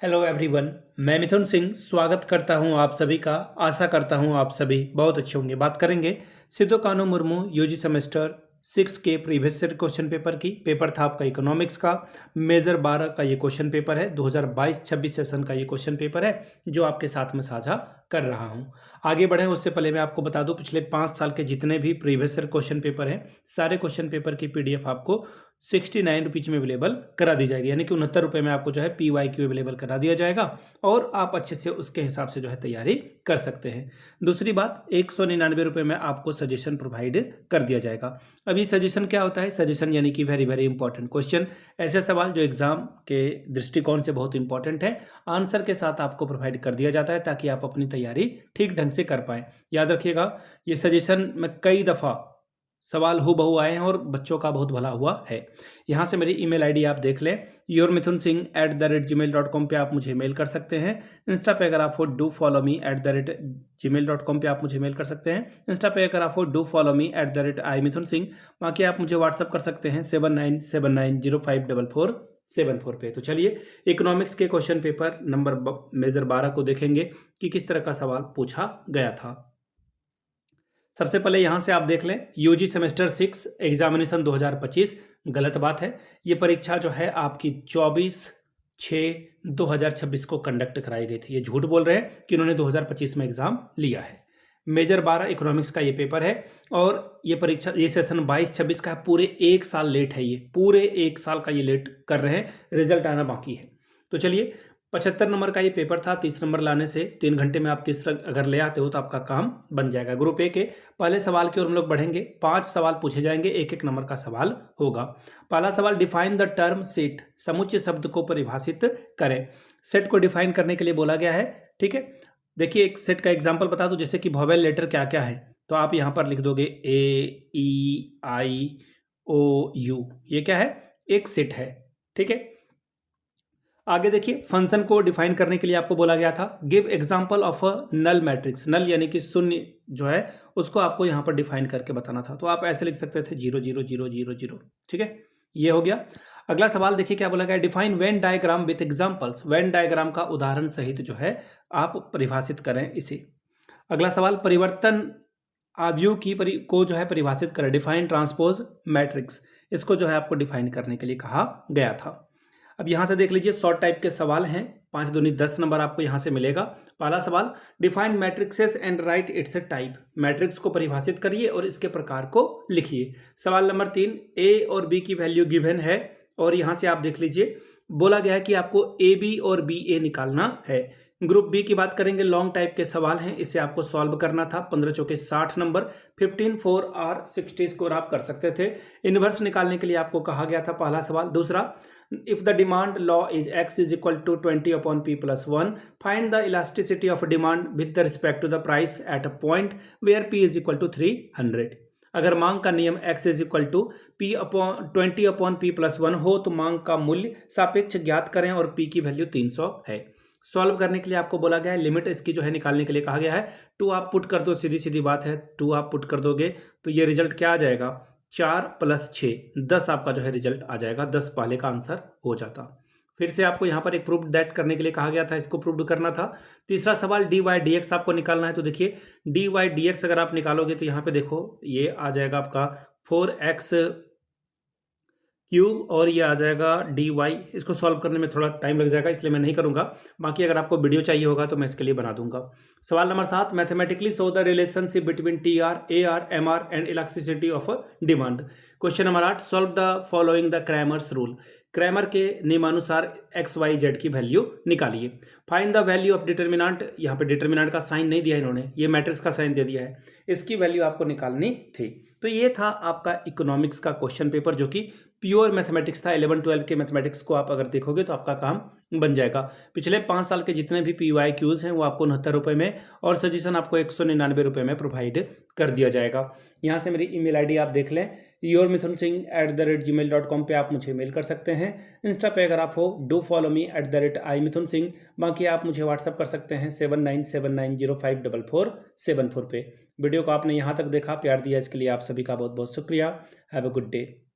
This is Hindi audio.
हेलो एवरीवन, मैं मिथुन सिंह स्वागत करता हूं आप सभी का। आशा करता हूं आप सभी बहुत अच्छे होंगे। बात करेंगे सिद्धू कान्हू मुर्मू यूजी सेमेस्टर 6 के प्रीवियस ईयर क्वेश्चन पेपर की। पेपर था आपका इकोनॉमिक्स का, मेजर 12 का ये क्वेश्चन पेपर है। 2022-26 सेशन का ये क्वेश्चन पेपर है जो आपके साथ में साझा कर रहा हूं। आगे बढ़ें उससे पहले मैं आपको बता दूं, पिछले 5 साल के जितने भी प्रीवियस ईयर क्वेश्चन पेपर हैं, सारे क्वेश्चन पेपर की पीडीएफ आपको 69 रुपीज़ में अवेलेबल करा दी जाएगी, यानी कि 69 रुपये में आपको जो है PYQ अवेलेबल करा दिया जाएगा और आप अच्छे से उसके हिसाब से जो है तैयारी कर सकते हैं। दूसरी बात, 199 रुपये में आपको सजेशन प्रोवाइड कर दिया जाएगा। अभी सजेशन क्या होता है? सजेशन यानी कि वेरी वेरी इंपॉर्टेंट क्वेश्चन, ऐसे सवाल जो एग्जाम के दृष्टिकोण से बहुत इंपॉर्टेंट है, आंसर के साथ आपको प्रोवाइड कर दिया जाता है ताकि आप अपनी तैयारी ठीक ढंग से कर पाएँ। याद रखिएगा, ये सजेशन में कई दफ़ा सवाल हूबहू आए हैं और बच्चों का बहुत भला हुआ है। यहाँ से मेरी ईमेल आईडी आप देख लें, yourmithunsingh@gmail.com पे आप मुझे मेल कर सकते हैं। इंस्टा पे अगर आप हो डू फॉलो मी @gmail.com पे आप मुझे मेल कर सकते हैं। इंस्टा पे अगर आप हो डू फॉलो मी @imithunsingh। बाकी आप मुझे व्हाट्सअप कर सकते हैं 7979054474 पे। तो चलिए इकोनॉमिक्स के क्वेश्चन पेपर नंबर मेजर 12 को देखेंगे कि किस तरह का सवाल पूछा गया था। सबसे पहले यहाँ से आप देख लें, यूजी सेमेस्टर 6 एग्जामिनेशन 2025। गलत बात है, ये परीक्षा जो है आपकी 24/6/2026 को कंडक्ट कराई गई थी। ये झूठ बोल रहे हैं कि उन्होंने 2025 में एग्जाम लिया है। मेजर 12 इकोनॉमिक्स का ये पेपर है और ये परीक्षा, ये सेशन 22-26 का है। पूरे 1 साल लेट है, ये पूरे 1 साल का ये लेट कर रहे हैं, रिजल्ट आना बाकी है। तो चलिए, 75 नंबर का ये पेपर था। 30 नंबर लाने से 3 घंटे में आप 30 अगर ले आते हो तो आपका काम बन जाएगा। ग्रुप ए के पहले सवाल की ओर हम लोग बढ़ेंगे। 5 सवाल पूछे जाएंगे, 1-1 नंबर का सवाल होगा। पहला सवाल, डिफाइन द टर्म सेट, समुच्चय शब्द को परिभाषित करें। सेट को डिफाइन करने के लिए बोला गया है। ठीक है, देखिए एक सेट का एग्जाम्पल बता दूं, जैसे कि वोवेल लेटर क्या क्या है, तो आप यहाँ पर लिख दोगे AEIOU, ये क्या है? एक सेट है। ठीक है, आगे देखिए, फंक्शन को डिफाइन करने के लिए आपको बोला गया था, give example of a null matrix. Null यानी कि शून्य जो है उसको आपको यहाँ पर डिफाइन करके बताना था, तो आप ऐसे लिख सकते थे 0 0 0 0 0। ठीक है, ये हो गया। अगला सवाल देखिए क्या बोला गया, define Venn diagram with examples. Venn diagram का उदाहरण सहित जो है आप परिभाषित करें इसे। अगला सवाल, परिवर्तन आव्यूह को जो है परिभाषित करें। डिफाइन ट्रांसपोज मैट्रिक्स, इसको जो है आपको डिफाइन करने के लिए कहा गया था। अब यहाँ से देख लीजिए, शॉर्ट टाइप के सवाल हैं, 5 दूनी 10 नंबर आपको यहाँ से मिलेगा। पहला सवाल, define matrixes and right it's type. Matrix को परिभाषित करिए और इसके प्रकार को लिखिए। सवाल नंबर 3, ए और बी की वैल्यू गिवन है और यहाँ से आप देख लीजिए बोला गया है कि आपको AB और BA निकालना है। ग्रुप बी की बात करेंगे, लॉन्ग टाइप के सवाल हैं, इसे आपको सॉल्व करना था। 15 चौके 60 नंबर, 15 4 और 60 स्कोर आप कर सकते थे। इनवर्स निकालने के लिए आपको कहा गया था, पहला सवाल। दूसरा, if the demand law is x is equal to 20/p+1, find the elasticity of demand with respect to the price at a point where p is equal to 300। अगर मांग का नियम x is equal to P/20/p+1 हो तो मांग का मूल्य सापेक्ष ज्ञात करें और p की वैल्यू 300 है। सॉल्व करने के लिए आपको बोला गया है, लिमिट इसकी जो है निकालने के लिए कहा गया है। 2 आप पुट कर दो, सीधी सीधी बात है, 2 आप पुट कर दोगे तो ये रिजल्ट क्या आ जाएगा, 4 + 6 10 आपका जो है रिजल्ट आ जाएगा। 10 पहले का आंसर हो जाता। फिर से आपको यहाँ पर एक प्रूफ दैट करने के लिए कहा गया था, इसको प्रूव करना था। तीसरा सवाल, dy/dx आपको निकालना है। तो देखिए dy/dx अगर आप निकालोगे तो यहाँ पे देखो ये आ जाएगा आपका 4x क्यूब और ये आ जाएगा dy। इसको सॉल्व करने में थोड़ा टाइम लग जाएगा, इसलिए मैं नहीं करूंगा। बाकी अगर आपको वीडियो चाहिए होगा तो मैं इसके लिए बना दूंगा। सवाल number 7, mathematically show the relationship between TR, AR, MR and elasticity of demand. Question number 8, solve the following the Cramer's rule. Cramer के नियमानुसार XYZ की वैल्यू निकालिए। Find the value of determinant, यहाँ पे डिटर्मिनेंट का साइन नहीं दिया इन्होंने, ये मैट्रिक्स का साइन दे दिया है, इसकी वैल्यू आपको निकालनी थी। तो ये था आपका इकोनॉमिक्स का क्वेश्चन पेपर जो कि प्योर मैथमेटिक्स था। 11-12 के मैथमेटिक्स को आप अगर देखोगे तो आपका काम बन जाएगा। पिछले 5 साल के जितने भी PYQs हैं वो आपको 69 रुपये में और सजेशन आपको 199 रुपये में प्रोवाइड कर दिया जाएगा। यहाँ से मेरी ईमेल आईडी आप देख लें, yourmithunsingh@gmail.com पे आप मुझे मेल कर सकते हैं। इंस्टा पे अगर आप हो डू फॉलो मी @imithunsingh। बाकी आप मुझे व्हाट्सअप कर सकते हैं 7979054474 पे। वीडियो को आपने यहाँ तक देखा, प्यार दिया, इसके लिए आप सभी का बहुत बहुत शुक्रिया। Have a good day.